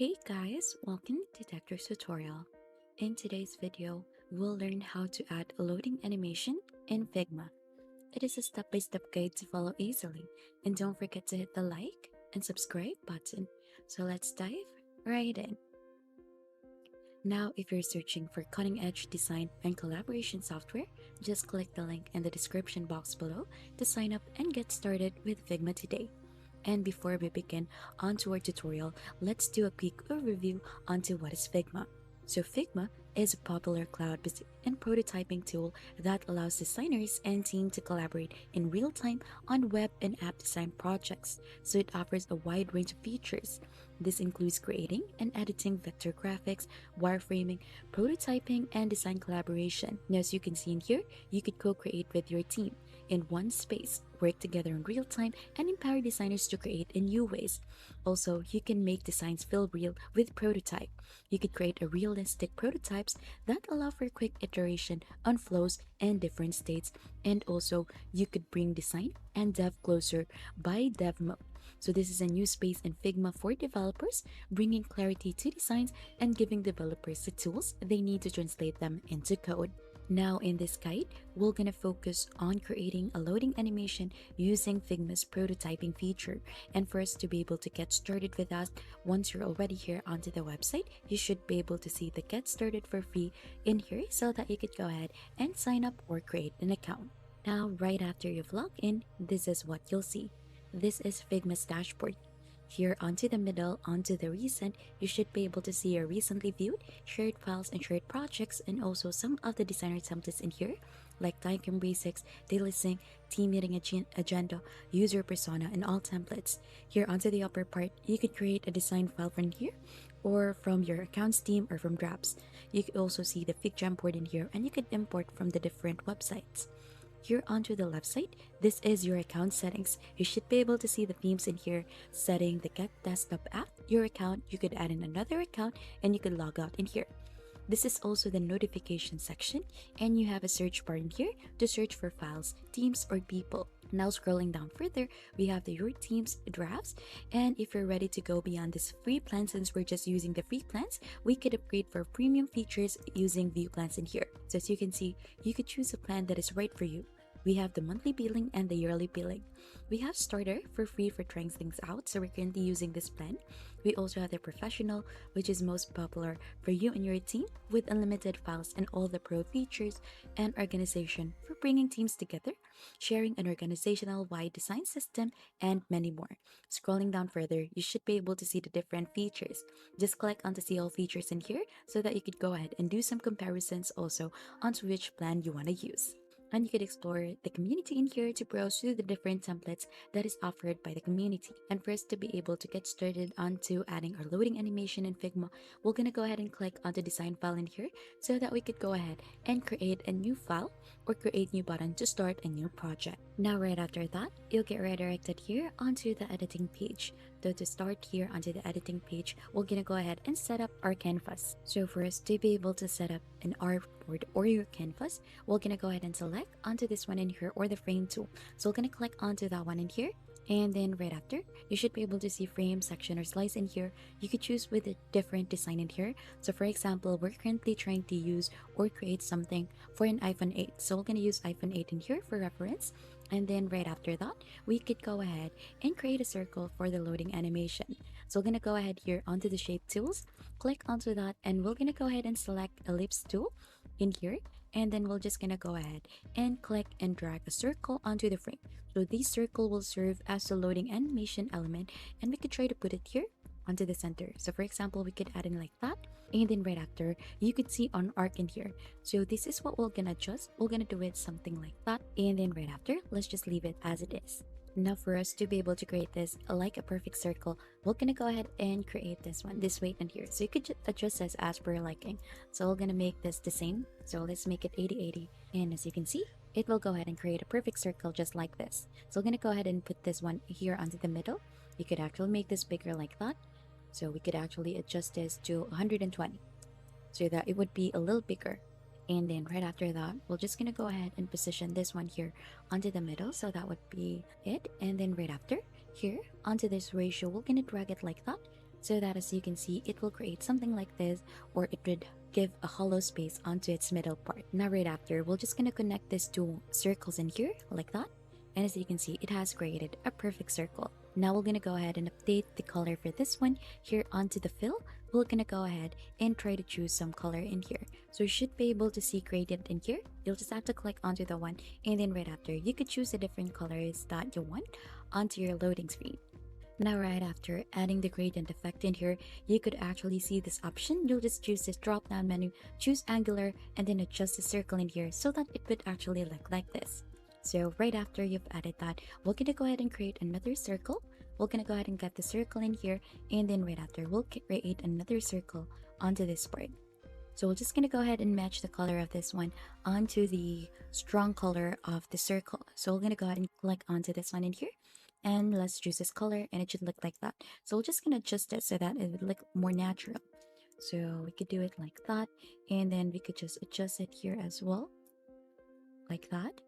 Hey guys, welcome to Doctor's Tutorial. In today's video, we'll learn how to add a loading animation in Figma. It is a step-by-step guide to follow easily, and don't forget to hit the like and subscribe button. So let's dive right in. Now, if you're searching for cutting-edge design and collaboration software, just click the link in the description box below to sign up and get started with Figma today. And before we begin onto our tutorial, let's do a quick overview onto what is Figma. So Figma is a popular cloud-based and prototyping tool that allows designers and team to collaborate in real time on web and app design projects. So it offers a wide range of features. This includes creating and editing vector graphics, wireframing, prototyping, and design collaboration. Now, as you can see in here, you could co-create with your team in one space, work together in real time, and empower designers to create in new ways. Also, you can make designs feel real with prototype. You could create a realistic prototypes that allow for quick iteration on flows and different states. And also, you could bring design and dev closer by dev mode. So this is a new space in Figma for developers, bringing clarity to designs and giving developers the tools they need to translate them into code. Now in this guide, we're gonna focus on creating a loading animation using Figma's prototyping feature. And for us to be able to get started with us, once you're already here onto the website, you should be able to see the get started for free in here so that you could go ahead and sign up or create an account. Now, right after you've logged in, this is what you'll see. This is Figma's dashboard. Here onto the middle, onto the recent, you should be able to see your recently viewed, shared files and shared projects, and also some of the designer templates in here, like diagram basics, daily sync, team meeting agenda, user persona, and all templates. Here onto the upper part, you could create a design file from here, or from your accounts team, or from drafts. You could also see the Figma board in here, and you could import from the different websites. Here onto the left side, this is your account settings. You should be able to see the themes in here, setting the Get Desktop app, your account, you could add in another account, and you could log out in here. This is also the notification section, and you have a search bar in here to search for files, teams, or people. Now scrolling down further, we have the Your Teams drafts, and if you're ready to go beyond this free plan, since we're just using the free plans, we could upgrade for premium features using view plans in here. So as you can see, you could choose a plan that is right for you. We have the monthly billing and the yearly billing. We have starter for free for trying things out, so we're currently using this plan. We also have the professional, which is most popular for you and your team, with unlimited files and all the pro features, and organization for bringing teams together, sharing an organizational wide design system, and many more. Scrolling down further, you should be able to see the different features. Just click on the see all features in here so that you could go ahead and do some comparisons also onto which plan you want to use. And you could explore the community in here to browse through the different templates that is offered by the community. And for us to be able to get started onto adding our loading animation in Figma, we're gonna go ahead and click on the design file in here so that we could go ahead and create a new file or create new button to start a new project. Now right after that, you'll get redirected here onto the editing page. So to start here onto the editing page, we're gonna go ahead and set up our canvas. So for us to be able to set up an artboard or your canvas, we're gonna go ahead and select onto this one in here or the frame tool. So we're gonna click onto that one in here, and then right after, you should be able to see frame, section, or slice in here. You could choose with a different design in here. So for example, we're currently trying to use or create something for an iPhone 8. So we're gonna use iPhone 8 in here for reference. And then right after that, we could go ahead and create a circle for the loading animation. So we're gonna go ahead here onto the shape tools, click onto that, and we're gonna go ahead and select ellipse tool in here, and then we're just gonna go ahead and click and drag a circle onto the frame. So this circle will serve as a loading animation element, and we could try to put it here onto the center. So for example, we could add in like that, and then right after, you could see on arc in here. So this is what we're gonna adjust. We're gonna do it something like that, and then right after, let's just leave it as it is. Now for us to be able to create this like a perfect circle, we're gonna go ahead and create this one, this weight in here. So you could adjust this as per your liking. So we're gonna make this the same. So let's make it 80-80. And as you can see, it will go ahead and create a perfect circle just like this. So we're gonna go ahead and put this one here onto the middle. You could actually make this bigger like that. So we could actually adjust this to 120 so that it would be a little bigger. And then right after that, we're just gonna go ahead and position this one here onto the middle. So that would be it. And then right after, here onto this ratio, we're gonna drag it like that so that as you can see, it will create something like this, or it would give a hollow space onto its middle part. Now right after, we're just gonna connect these two circles in here like that. And as you can see, it has created a perfect circle. Now we're gonna go ahead and update the color for this one here onto the fill. We're gonna go ahead and try to choose some color in here. So you should be able to see gradient in here. You'll just have to click onto the one, and then right after, you could choose the different colors that you want onto your loading screen. Now right after adding the gradient effect in here, you could actually see this option. You'll just choose this drop down menu, choose angular, and then adjust the circle in here so that it would actually look like this. So right after you've added that, we're gonna go ahead and create another circle. We're gonna go ahead and get the circle in here, and then right after, we'll create another circle onto this part. So we're just gonna go ahead and match the color of this one onto the strong color of the circle. So we're gonna go ahead and click onto this one in here, and let's choose this color, and it should look like that. So we're just gonna adjust it so that it would look more natural. So we could do it like that, and then we could just adjust it here as well, like that.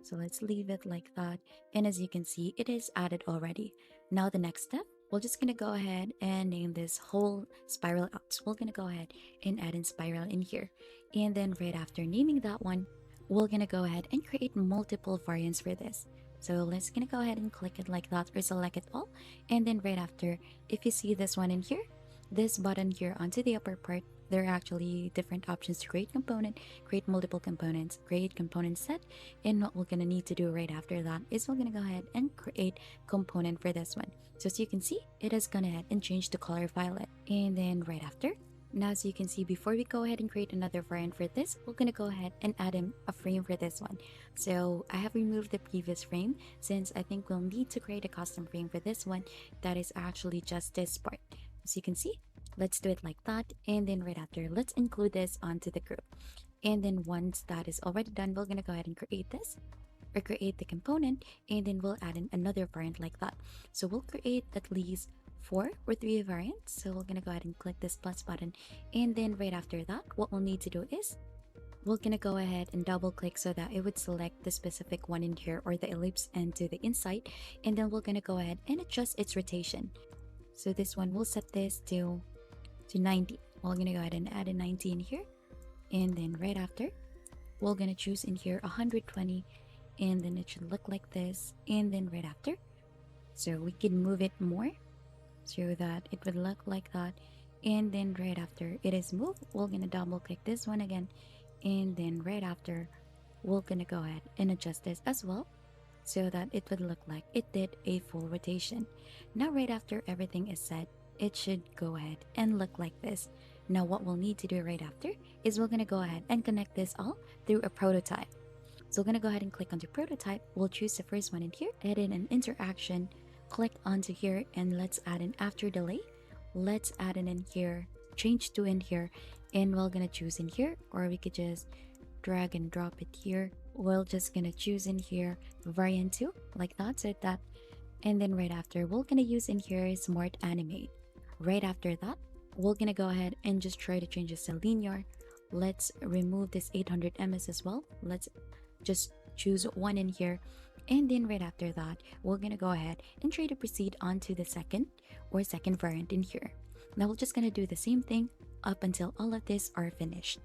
So let's leave it like that. And as you can see, it is added already. Now the next step, we're just gonna go ahead and name this whole spiral out. So we're gonna go ahead and add in spiral in here. And then right after naming that one, we're gonna go ahead and create multiple variants for this. So let's gonna go ahead and click it like that or select it all. And then right after, if you see this one in here, this button here onto the upper part, there are actually different options to create component, create multiple components, create component set. And what we're gonna need to do right after that is we're gonna go ahead and create component for this one. So as you can see, it has gone ahead and changed the color violet. And then right after, now as you can see, before we go ahead and create another variant for this, we're gonna go ahead and add in a frame for this one. So I have removed the previous frame since I think we'll need to create a custom frame for this one that is actually just this part. As you can see, let's do it like that, and then right after, let's include this onto the group. And then once that is already done, we're gonna go ahead and create this, or create the component, and then we'll add in another variant like that. So we'll create at least 4 or 3 variants. So we're gonna go ahead and click this plus button, and then right after that, what we'll need to do is we're gonna go ahead and double click so that it would select the specific one in here, or the ellipse, and to the inside, and then we're gonna go ahead and adjust its rotation. So this one, we'll set this to 90. We're gonna go ahead and add a 90 in here, and then right after, we're gonna choose in here 120, and then it should look like this. And then right after, so we can move it more so that it would look like that. And then right after it is moved, we're gonna double click this one again, and then right after, we're gonna go ahead and adjust this as well so that it would look like it did a full rotation. Now right after everything is set, it should go ahead and look like this. Now what we'll need to do right after is we're gonna go ahead and connect this all through a prototype. So we're gonna go ahead and click onto prototype. We'll choose the first one in here, add in an interaction, click onto here, and let's add an after delay. Let's add it in here, change to in here, and we're gonna choose in here, or we could just drag and drop it here. We're just gonna choose in here variant 2 like that, so that, and then right after, we're gonna use in here smart animate. Right after that, we're gonna go ahead and just try to change this to linear. Let's remove this 800 ms as well. Let's just choose one in here, and then right after that, we're gonna go ahead and try to proceed on to the second variant in here. Now we're just gonna do the same thing up until all of these are finished.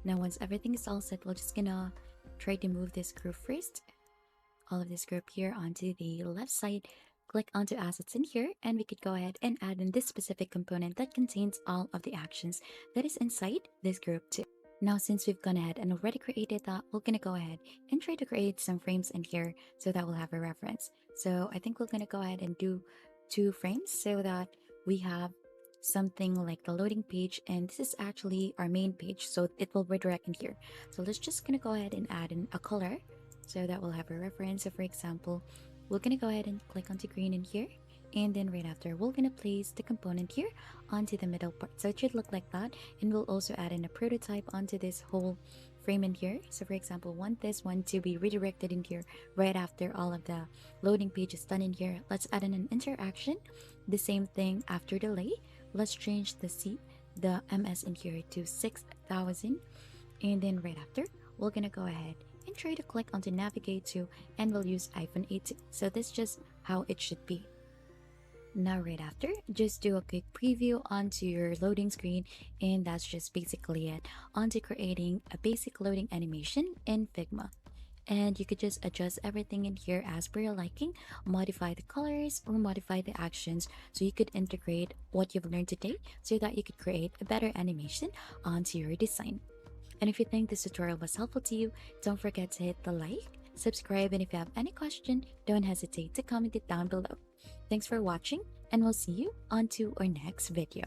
Now once everything is all set, we're just gonna try to move this group first, all of this group here onto the left side, click onto assets in here, and we could go ahead and add in this specific component that contains all of the actions that is inside this group too. Now since we've gone ahead and already created that, we're gonna go ahead and try to create some frames in here so that we'll have a reference. So I think we're gonna go ahead and do 2 frames so that we have something like the loading page, and this is actually our main page, so it will redirect in here. So let's just gonna go ahead and add in a color so that we'll have a reference. So for example, we're gonna go ahead and click onto green in here, and then right after, we're gonna place the component here onto the middle part, so it should look like that. And we'll also add in a prototype onto this whole frame in here. So for example, want this one to be redirected in here right after all of the loading page is done in here. Let's add in an interaction, the same thing after delay. Let's change the ms in here to 6000, and then right after, we're gonna go ahead and try to click onto navigate to, and we'll use iPhone 8. So this is just how it should be. Now, right after, just do a quick preview onto your loading screen, and that's just basically it. Onto creating a basic loading animation in Figma. And you could just adjust everything in here as per your liking, modify the colors or modify the actions so you could integrate what you've learned today so that you could create a better animation onto your design. And if you think this tutorial was helpful to you, don't forget to hit the like, subscribe, and if you have any question, don't hesitate to comment it down below. Thanks for watching, and we'll see you on to our next video.